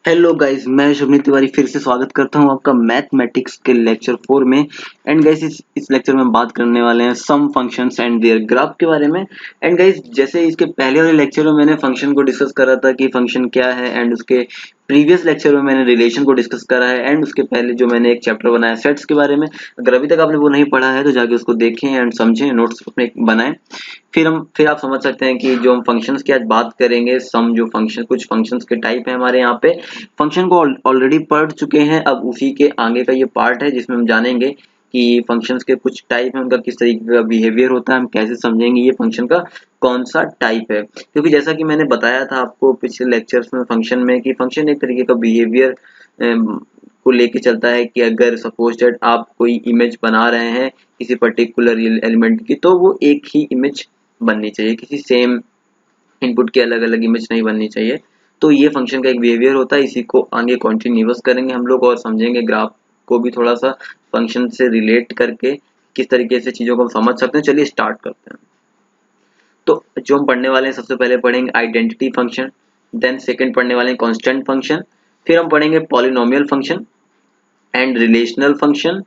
Hello guys, मैं शुभनीत तिवारी फिर से स्वागत करता हूं आपका मैथमेटिक्स के लेक्चर 4 में। एंड गाइस, इस लेक्चर में हम बात करने वाले हैं सम फंक्शंस एंड देयर ग्राफ के बारे में। एंड गाइस, जैसे इसके पहले वाले लेक्चर में मैंने फंक्शन को डिस्कस करा था कि फंक्शन क्या है, एंड उसके प्रीवियस लेक्चर में मैंने रिलेशन को डिस्कस करा है, एंड उसके पहले जो मैंने एक चैप्टर बनाया सेट्स के बारे में। अगर अभी तक आपने वो नहीं पढ़ा है तो जाके उसको देखें एंड समझें, नोट्स अपने बनाएं। फिर आप समझ सकते हैं कि जो हम फंक्शंस की आज बात करेंगे, सम जो फंक्शन कुछ फंक्शंस के टाइप है हमारे यहाँ पे। फंक्शन को ऑलरेडी पढ़ चुके हैं, अब उसी के आगे का ये पार्ट है जिसमें हम जानेंगे कि फंक्शंस के कुछ टाइप है, उनका किस तरीके का बिहेवियर होता है, हम कैसे समझेंगे ये फंक्शन का कौन सा टाइप है। क्योंकि जैसा कि मैंने बताया था आपको पिछले लेक्चर्स में फंक्शन में कि फंक्शन एक तरीके का बिहेवियर को लेके चलता है कि अगर सपोज दैट आप कोई इमेज बना रहे हैं किसी पर्टिकुलर एलिमेंट की, तो वो एक ही इमेज बननी चाहिए, किसी सेम इनपुट की अलग अलग इमेज नहीं बननी चाहिए। तो ये फंक्शन का एक बिहेवियर होता है, इसी को आगे कॉन्टिन्यूअस करेंगे हम लोग और समझेंगे ग्राफ को भी थोड़ा सा फंक्शन से रिलेट करके किस तरीके से चीज़ों को हम समझ सकते हैं। चलिए स्टार्ट करते हैं। तो जो हम पढ़ने वाले हैं, सबसे पहले पढ़ेंगे आइडेंटिटी फंक्शन, देन सेकंड पढ़ने वाले हैं कांस्टेंट फंक्शन, फिर हम पढ़ेंगे polynomial function and relational function,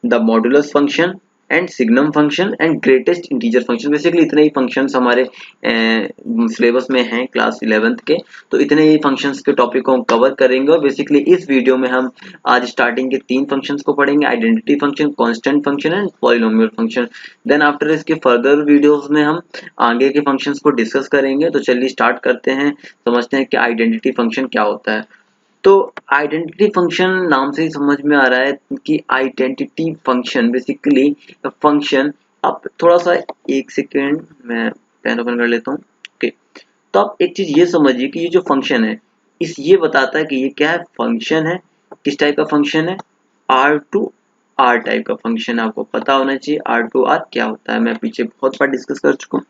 the modulus function and signum function and greatest integer function. Basically इतने ही फंक्शंस हमारे सिलेबस में हैं क्लास 11th के। तो इतने ही फंक्शंस के टॉपिक को हम कवर करेंगे और बेसिकली इस वीडियो में हम आज स्टार्टिंग के 3 फंक्शंस को पढ़ेंगे, identity function, constant function and polynomial function. Then after इसके फर्दर वीडियोस में हम आगे के फंक्शंस को डिस्कस करेंगे। तो चलिए स्टार्ट करते हैं, समझते हैं कि आइडेंटिटी फंक्शन क्या होता है। तो आइडेंटिटी फंक्शन नाम से ही समझ में आ रहा है कि आइडेंटिटी फंक्शन बेसिकली फंक्शन। आप थोड़ा सा एक सेकेंड मैं पेन ओपन कर लेता हूँ। ओके, तो आप एक चीज ये समझिए कि ये जो फंक्शन है इस ये बताता है कि ये क्या है, फंक्शन है। किस टाइप का फंक्शन है? आर टू आर टाइप का फंक्शन। आपको पता होना चाहिए आर टू आर क्या होता है, मैं पीछे बहुत बार डिस्कस कर चुका हूँ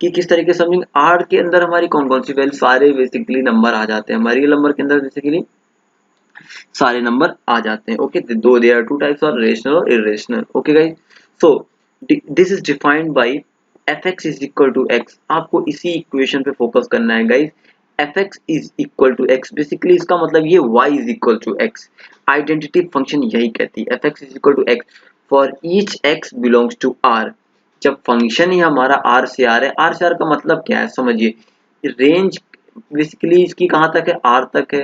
कि किस तरीके से समझेंगे। आर के अंदर हमारी कौन कौन सी वैल्यू, सारे बेसिकली नंबर आ जाते हैं हमारे रियल नंबर के अंदर, बेसिकली सारे नंबर आ जाते हैं। ओके, दो देयर आर टू टाइप्स और रेशनल और irrational. Okay guys, so this is defined by fx is equal to x। आपको इसी इक्वेशन पे फोकस करना है guys. fx is equal to x, basically इसका मतलब ये y is equal to x। Identity function यही कहती है, fx is equal to x for each x belongs to r। जब फंक्शन ही हमारा r से r है, r से r का मतलब क्या है समझिए, रेंज बेसिकली इसकी कहाँ तक है, r तक है।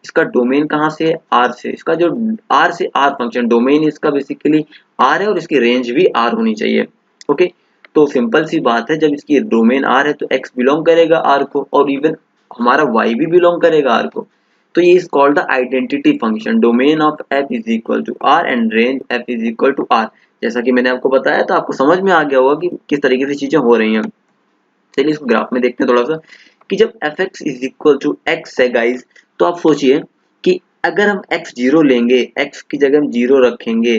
इसका डोमेन कहाँ से है, आर से। इसका जो आर से आर फंक्शन डोमेन इसका बेसिकली आर है और इसकी रेंज भी आर होनी चाहिए। ओके, तो सिंपल सी बात है, जब इसकी डोमेन आर है तो एक्स बिलोंग करेगा आर को और इवन हमारा वाई भी बिलोंग करेगा आर को। तो ये is called the identity function. Domain of F is equal to R and range F is equal to R. जैसा कि मैंने आपको बताया तो आपको समझ में आ गया होगा कि किस तरीके से चीजें हो रही हैं। चलिए इस ग्राफ में देखते हैं थोड़ा सा कि जब F X is equal to X है गाइज, तो आप सोचिए कि अगर हम x जीरो लेंगे, x की जगह हम जीरो रखेंगे,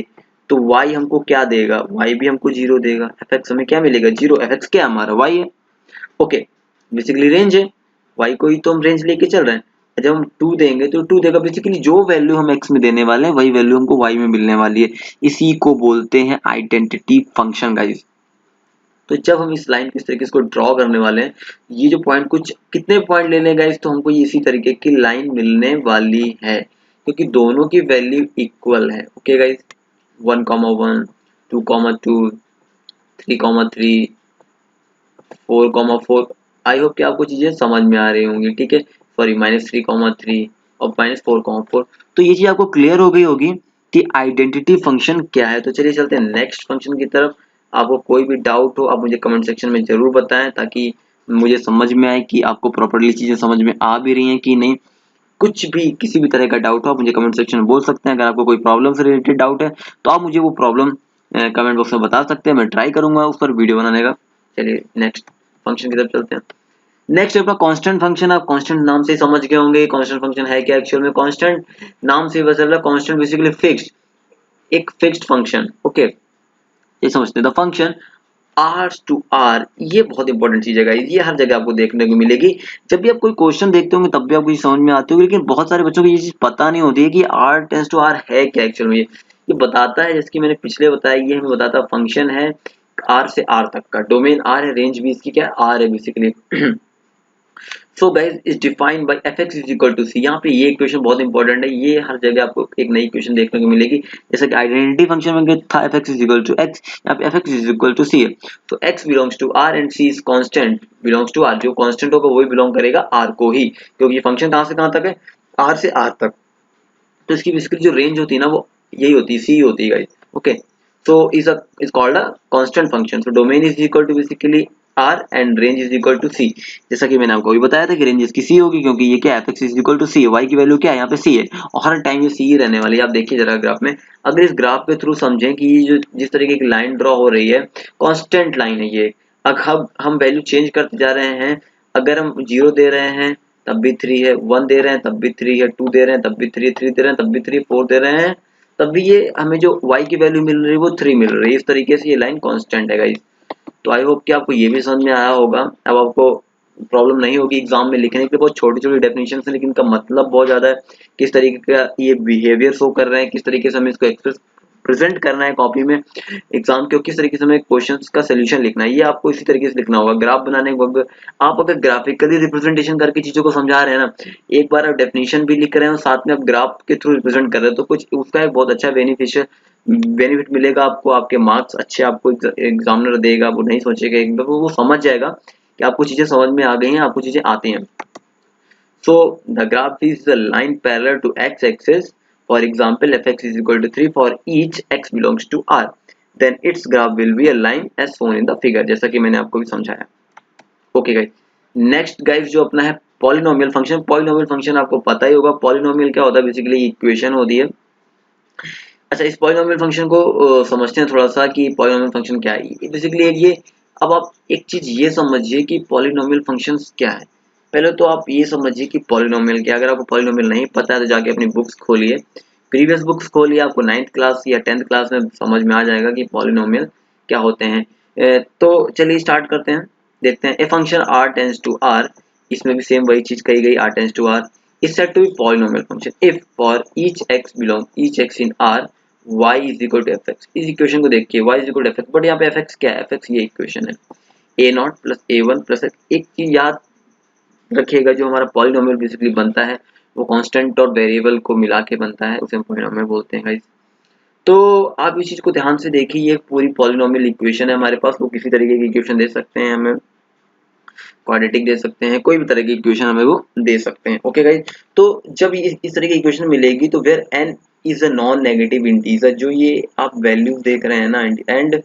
तो y हमको क्या देगा, y भी हमको जीरो देगा। एफ एक्स हमें क्या मिलेगा, जीरो। एफ एक्स क्या हमारा y है। ओके, बेसिकली रेंज है, y को ही तो हम रेंज लेके चल रहे हैं। जब हम 2 देंगे तो 2 देगा, बेसिकली जो वैल्यू हम x में देने वाले हैं वही वैल्यू हमको y में मिलने वाली है। इसी को बोलते हैं आइडेंटिटी फंक्शन गाइज। तो जब हम इस लाइन को इस तरीके से ड्रॉ करने वाले हैं, ये जो पॉइंट कुछ कितने पॉइंट ले लें गाइस, तो हमको ये इसी तरीके की लाइन मिलने वाली है क्योंकि दोनों की वैल्यू इक्वल है। Okay guys, 1,1 2,2 3,3 4,4। आई होप कि आपको चीजें समझ में आ रही होंगी। ठीक है, सॉरी -3,3 और -4,4। तो ये चीज आपको क्लियर हो गई होगी कि आइडेंटिटी फंक्शन क्या है। तो चलिए चलते हैं नेक्स्ट फंक्शन की तरफ। आपको कोई भी डाउट हो आप मुझे कमेंट सेक्शन में जरूर बताएं ताकि मुझे समझ में आए कि आपको प्रॉपर्ली चीजें समझ में आ भी रही हैं कि नहीं। कुछ भी किसी भी तरह का डाउट हो आप मुझे कमेंट सेक्शन में बोल सकते हैं। अगर आपको कोई प्रॉब्लम से रिलेटेड डाउट है तो आप मुझे वो प्रॉब्लम कमेंट बॉक्स में बता सकते हैं, मैं ट्राई करूंगा उस पर वीडियो बनाने का। चलिए नेक्स्ट फंक्शन की तरफ चलते हैं। नेक्स्ट आपका कांस्टेंट फंक्शन। आप कांस्टेंट नाम से समझ गए होंगे कांस्टेंट फंक्शन है क्या। एक्चुअल में कांस्टेंट नाम से पता चल रहा है, कांस्टेंट बेसिकली फिक्स्ड, एक फिक्स्ड फंक्शन। ओके, ये समझते हैं the function R to R. ये बहुत इंपॉर्टेंट चीज है गाइस, ये हर जगह आपको देखने को मिलेगी। जब भी आप कोई क्वेश्चन देखते होंगे तब भी आपको ये समझ में आती होगी, लेकिन बहुत सारे बच्चों को ये चीज पता नहीं होती है कि आर टेंस टू आर है क्या। एक्चुअल में ये बताता है, जैसे कि मैंने पिछले बताया, ये हमें बताता है फंक्शन है आर से आर तक का, डोमेन आर है, रेंज भी इसकी क्या है, आर है basically. So guys is defined by F X is equal to C. यहाँ पे ये इक्वेशन बहुत इंपॉर्टेंट है, ये हर जगह आपको एक नई इक्वेशन देखने को मिलेगी। जैसे कि आइडेंटिटी फंक्शन में था F X is equal to X, यहाँ पे F X is equal to C है। तो X belongs to R and C is constant belongs to R. जो कॉन्स्टेंट होगा वही बिलोंग करेगा आर को ही, क्योंकि ये फंक्शन कहाँ से कहाँ तक है, आर से आर तक। तो इसकी बेसिकली जो रेंज होती है ना वो यही होती है, सी होती है guys. Okay, so is called a constant function. So domain is equal to basically r and range is equal to c। जैसा कि मैंने आपको अभी बताया था कि रेंज इसकी c होगी, क्योंकि ये क्या है, fx is equal to c है, y की वैल्यू क्या है यहाँ पे c है, और हर टाइम ये c ही रहने वाली है। आप देखिए जरा ग्राफ में, अगर इस ग्राफ के थ्रू समझें कि ये जो जिस तरीके की लाइन ड्रॉ हो रही है, कांस्टेंट लाइन है ये। अब हम वैल्यू चेंज करते जा रहे हैं, अगर हम 0 दे रहे हैं तब भी 3 है, 1 दे रहे हैं तब भी 3 है, 2 दे रहे हैं तब भी 3, 3 दे रहे हैं तब भी 3, 4 दे रहे हैं तब भी ये हमें जो y की वैल्यू मिल रही है वो 3 मिल रही है। इस तरीके से ये लाइन कांस्टेंट है गाइस। तो आई होप कि आपको ये भी समझ में आया होगा। अब आपको प्रॉब्लम नहीं होगी एग्जाम में लिखने के लिए। बहुत छोटी छोटी डेफिनेशन है लेकिन इनका मतलब बहुत ज्यादा है। किस तरीके का ये बिहेवियर शो कर रहे हैं, किस तरीके से हमें इसको एक्सप्रेस प्रेजेंट करना है कॉपी में एग्जाम के, किस तरीके से हमें क्वेश्चंस का सोल्यूशन लिखना है, ये आपको इसी तरीके से लिखना होगा। ग्राफ बनाने के वक्त आप अगर ग्राफिकली रिप्रेजेंटेशन करके चीजों को समझा रहे हैं ना, एक बार आप डेफिनेशन भी लिख रहे हैं और साथ में आप ग्राफ के थ्रू रिप्रेजेंट कर रहे हैं, तो कुछ उसका एक बहुत अच्छा बेनिफिट मिलेगा आपको। आपके मार्क्स अच्छे आपको एग्जामिनर देगा, वो नहीं सोचेगा, एक बार वो समझ जाएगा कि आपको चीजें समझ में आ गई हैं, आपको चीजें आती हैं। So the graph is the line parallel to x-axis. For example, fx is equal to 3 for each x belongs to R. Then its graph will be a line as shown in the figure. जैसा कि मैंने आपको भी समझाया। Okay guys, next guys जो अपना है polynomial function. Polynomial function आपको पता ही होगा, पॉलिनोमियल क्या होता है, बेसिकली इक्वेशन होती है। अच्छा, इस पॉलिनोमियल फंक्शन को समझते हैं थोड़ा सा कि पॉलिनोमियल फंक्शन क्या है। बेसिकली ये अब आप एक चीज ये समझिए कि पॉलिनोमियल फंक्शंस क्या है। पहले तो आप ये समझिए कि पॉलिनोमियल क्या है। अगर आपको पॉलिनोमियल नहीं पता है तो जाके अपनी बुक्स खोलिए, प्रीवियस बुक्स खोलिए, आपको 9th क्लास या 10th क्लास में समझ में आ जाएगा कि पॉलिनोमियल क्या होते हैं। तो चलिए स्टार्ट करते हैं, देखते हैं। A function r tends to r, इसमें भी सेम वही चीज कही गई, r tends to r is said to be polynomial function if for each x in r y is equal to fx। इस इक्वेशन को देखिए, y is equal to fx, but यहाँ पे fx क्या है, fx ये इक्वेशन है, a0 plus a1 plus एक चीज याद रखिएगा, जो हमारा पॉलिनोमियल बेसिकली बनता है वो कांस्टेंट और वेरिएबल को मिला के बनता है, उसे हम पॉलिनोमियल बोलते हैं गाइस। तो आप इस चीज को ध्यान से देखिए, ये पूरी पॉलिनोमियल इक्वेशन है हमारे पास। वो किसी तरीके की इक्वेशन दे सकते हैं हमें, क्वाड्रेटिक दे सकते हैं, कोई भी तरह की इक्वेशन हमें वो दे सकते हैं। ओके गाइस, तो जब इस तरह की इक्वेशन मिलेगी तो where n is a non negative integer, जो ये आप वैल्यूज देख रहे हैं ना, एंड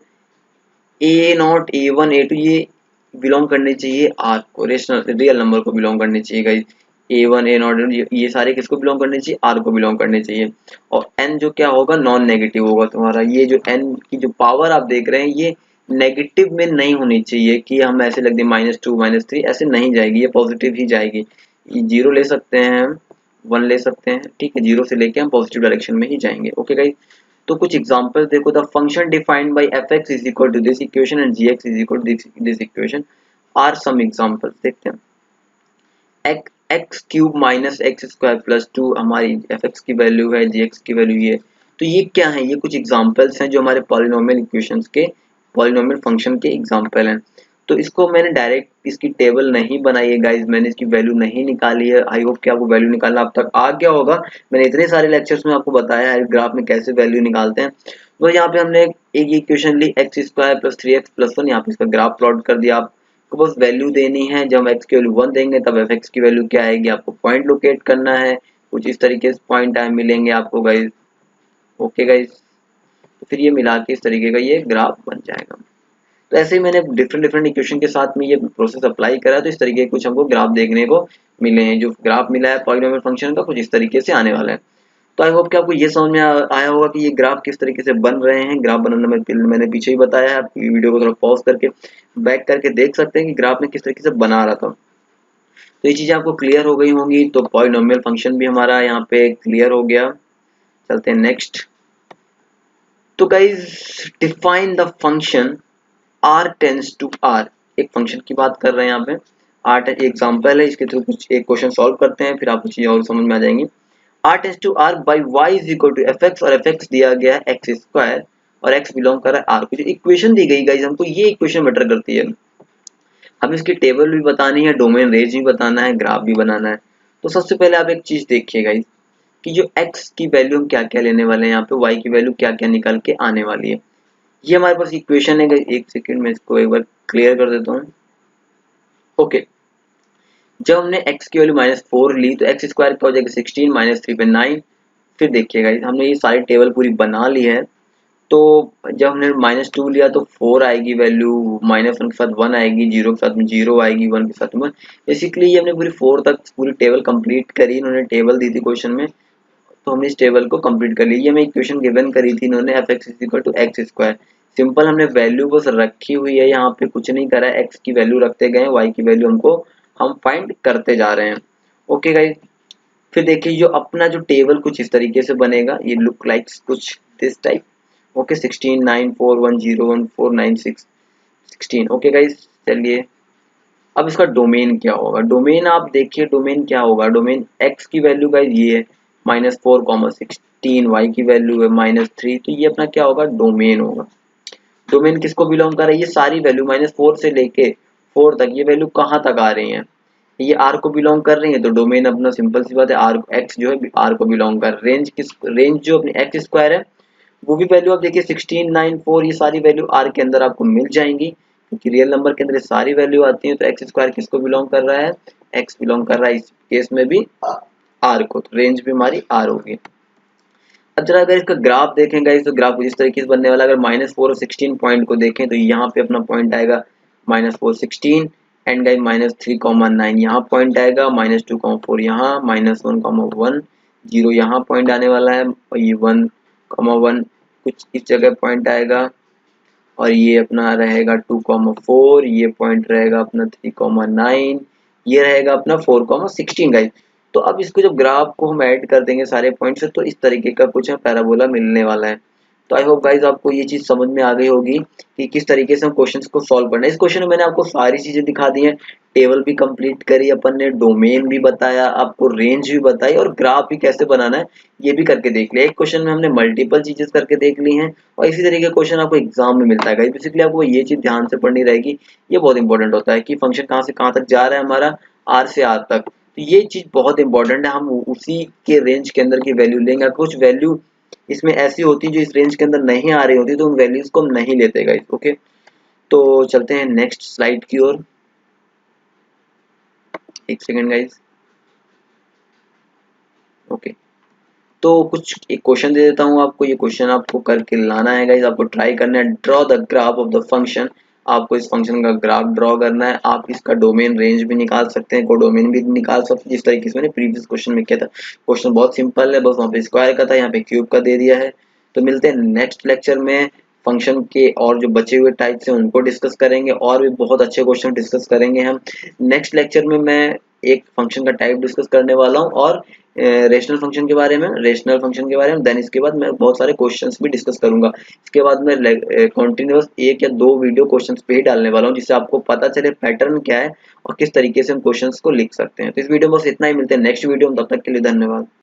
a0 a1 a2 ये बिलोंग करने चाहिए r को, रेशनल रियल नंबर को बिलोंग करने चाहिए गाइस। a1 a0 ये सारे किसको बिलोंग करने चाहिए, r को बिलोंग करने चाहिए। और n जो क्या होगा, नॉन नेगेटिव होगा तुम्हारा। ये जो n की जो पावर आप देख रहे हैं ये नेगेटिव में नहीं होनी चाहिए कि हम ऐसे लग दें -2 -3, ऐसे नहीं जाएगी, ये पॉजिटिव ही जाएगी। 0 ले सकते हैं हम, 1 ले सकते हैं, ठीक है, 0 से लेके हम पॉजिटिव डायरेक्शन में ही जाएंगे। ओके गाइस, तो कुछ एग्जांपल्स देखो। The function defined by fx is equal to this equation and gx is equal to this equation are some examples. देखते हैं, X cube minus X square plus 2 हमारी fx की value है, gx की value ये। तो ये क्या है, ये कुछ एग्जांपल्स हैं जो हमारे पॉलिनोमियल इक्वेशंस के, पॉलिनोमियल फंक्शन के एग्जांपल हैं। तो इसको मैंने डायरेक्ट इसकी टेबल नहीं बनाई है गाइस, मैंने इसकी वैल्यू नहीं निकाली है। आई होप कि आपको वैल्यू निकालना अब तक आ गया होगा। मैंने इतने सारे लेक्चर्स में आपको बताया है ग्राफ में कैसे वैल्यू निकालते हैं। तो यहाँ पे हमने एक इक्वेशन ली, X square plus 3x plus 1, यहाँ पे इसका ग्राफ प्लॉट कर दिया। आपको बस वैल्यू देनी है, जब हम x की वैल्यू 1 देंगे तब fx की वैल्यू क्या आएगी, आपको पॉइंट लोकेट करना है। कुछ इस तरीके से पॉइंट टाइम मिलेंगे आपको गाइस। ओके गाइस, तो फिर ये मिला के इस तरीके का ये ग्राफ बन जाएगा। तो ऐसे ही मैंने डिफरेंट इक्वेशन के साथ में ये प्रोसेस अप्लाई करा, तो इस तरीके के कुछ हमको ग्राफ देखने को मिले हैं। जो ग्राफ मिला है पॉलिनोमियल फंक्शन का, कुछ इस तरीके से आने वाला है। तो आई होप कि आपको ये समझ में आया होगा कि ये ग्राफ किस तरीके से बन रहे हैं। ग्राफ बनाना मैंने पीछे ही बताया है, आप वीडियो को थोड़ा पॉज करके बैक करके देख सकते हैं कि ग्राफ में किस तरीके से बना रहा था। तो ये चीजें आपको क्लियर हो गई होंगी। तो पॉलिनोमियल फंक्शन भी हमारा यहाँ पे क्लियर हो गया। चलते हैं नेक्स्ट। तो guys define the function r tends to r। एक फंक्शन की बात कर रहे हैं यहाँ पे, r एग्जांपल है, इसके थ्रू कुछ एक क्वेश्चन सॉल्व करते हैं, फिर आपको चीजें और समझ में आ जाएंगी। r tends to r by y is equal to fx, और fx दिया गया है एक्स स्क्वायर और x बिलोंग कर रहा है r को। जो इक्वेशन दी गई गाइज हमको, ये इक्वेशन मैटर करती है। हमें इसकी टेबल भी बतानी है, डोमेन रेंज भी बताना है, ग्राफ भी बनाना है। तो सबसे पहले आप एक चीज देखिएगा कि जो x की वैल्यू हम क्या क्या लेने वाले हैं, यहाँ पे y की वैल्यू क्या क्या निकल के आने वाली है। ये हमारे पास इक्वेशन है गाइस, एक सेकेंड में इसको एक बार क्लियर कर देता हूँ। ओके, जब हमने x की वैल्यू -4 ली तो x स्क्वायर क्या हो जाएगा 16, -3 पे 9। फिर देखिएगा हमने ये सारी टेबल पूरी बना ली है। तो जब हमने -2 लिया तो 4 आएगी वैल्यू, -1 के साथ 1 आएगी, 0 के साथ में 0 आएगी, 1 के साथ 1। बेसिकली ये हमने पूरी 4 तक पूरी टेबल कंप्लीट करी। इन्होंने टेबल दी थी क्वेश्चन में, तो हमने इस टेबल को कंप्लीट कर लिया। ये हमें इक्वेशन गिवन करी थी इन्होंने, fx = x स्क्वायर। सिंपल हमने वैल्यू बस रखी हुई है, यहाँ पे कुछ नहीं करा है, x की वैल्यू रखते गए, y की वैल्यू हम फाइंड करते जा रहे हैं। ओके गाइस, फिर देखिए जो अपना जो टेबल कुछ इस तरीके से बनेगा, ये लुक लाइक्स कुछ this type. Okay 16, 9, 4, 1, 0, 1, 4, 9, 6, 16। Okay guys, चलिए अब इसका डोमेन क्या होगा। डोमेन आप देखिए, डोमेन क्या होगा। डोमेन x की वैल्यू गाइस ये है -4, 16, y की वैल्यू है -3, तो ये अपना क्या होगा, डोमेन होगा। डोमेन किसको बिलोंग कर रहा है, ये सारी वैल्यू -4 से लेके 4 तक ये वैल्यू कहाँ तक आ रही है, ये R को बिलोंग कर रही है। तो डोमेन अपना सिंपल सी बात है, R x जो है R को बिलोंग कर। रेंज जो अपनी x स्क्वायर है वो भी वैल्यू आप देखिए 16, 9, 4, ये सारी वैल्यू R के अंदर आपको मिल जाएंगी, क्योंकि रियल नंबर के अंदर ये सारी वैल्यू आती है। तो एक्स स्क्वायर किसको बिलोंग कर रहा है, x बिलोंग कर रहा है इस केस में भी R को, तो रेंज भी हमारी R होगी। अब जरा अगर इसका ग्राफ देखेंगे तो ग्राफ इस तरीके से बनने वाला है। अगर -4 और 16 पॉइंट को देखें तो यहाँ पे अपना पॉइंट आएगा -4, 16 एंड गाइस -3, 9 यहाँ पॉइंट आएगा, -2, 4 यहाँ, -1, 1, 0 यहाँ पॉइंट आने वाला है, और ये 1, 1 कुछ इस जगह पॉइंट आएगा, और ये अपना रहेगा 2, 4, ये पॉइंट रहेगा अपना 3, 9, ये रहेगा अपना 4, 16 गाइस। तो अब इसको जब ग्राफ को हम ऐड कर देंगे सारे पॉइंट्स से, तो इस तरीके का कुछ पैराबोला मिलने वाला है। तो आई होप गाइस आपको ये चीज समझ में आ गई होगी कि किस तरीके से हम क्वेश्चंस को सॉल्व करना है। इस क्वेश्चन में मैंने आपको सारी चीजें दिखा दी हैं, टेबल भी कंप्लीट करी अपन ने, डोमेन भी बताया, आपको रेंज भी बताई, और ग्राफ भी कैसे बनाना है ये भी करके देख लिया। एक क्वेश्चन में हमने मल्टीपल चीजें करके देख ली हैं, और इसी तरीके का क्वेश्चन आपको एग्जाम में मिलता है गाइस। बेसिकली आपको ये चीज ध्यान से पढ़नी रहेगी, ये बहुत इंपॉर्टेंट होता है कि फंक्शन कहाँ से कहाँ तक जा रहा है हमारा, R से R तक। तो ये चीज बहुत इंपॉर्टेंट है, हम उसी के रेंज के अंदर की वैल्यू लेंगे। कुछ वैल्यू इसमें ऐसी होती है जो इस रेंज के अंदर नहीं आ रही होती, तो उन वैल्यूज को हम नहीं लेते गाइस। ओके, तो चलते हैं नेक्स्ट स्लाइड की ओर। एक सेकेंड गाइस। ओके, तो कुछ एक क्वेश्चन दे देता हूँ आपको, ये क्वेश्चन आपको करके लाना है गाइस, आपको ट्राई करना है। Draw the graph of the function, आपको इस फंक्शन का ग्राफ ड्रॉ करना है। आप इसका डोमेन रेंज भी निकाल सकते हैं, कोडोमेन भी निकाल सकते हैं, जिस तरीके से मैंने प्रीवियस क्वेश्चन में किया था। क्वेश्चन बहुत सिंपल है, बस वहाँ पे स्क्वायर का था, यहाँ पे क्यूब का दे दिया है। तो मिलते हैं नेक्स्ट लेक्चर में, फंक्शन के और जो बचे हुए टाइप्स हैं उनको डिस्कस करेंगे, और भी बहुत अच्छे क्वेश्चन डिस्कस करेंगे हम। नेक्स्ट लेक्चर में मैं एक फंक्शन का टाइप डिस्कस करने वाला हूँ, और रेशनल फंक्शन के बारे में, देन इसके बाद मैं बहुत सारे क्वेश्चंस भी डिस्कस करूंगा। इसके बाद मैं कंटिन्यूअस 1 या 2 वीडियो क्वेश्चंस पे ही डालने वाला हूँ, जिससे आपको पता चले पैटर्न क्या है और किस तरीके से हम क्वेश्चंस को लिख सकते हैं। तो इस वीडियो में बस इतना ही, मिलते हैं नेक्स्ट वीडियो में, तब तक के लिए धन्यवाद।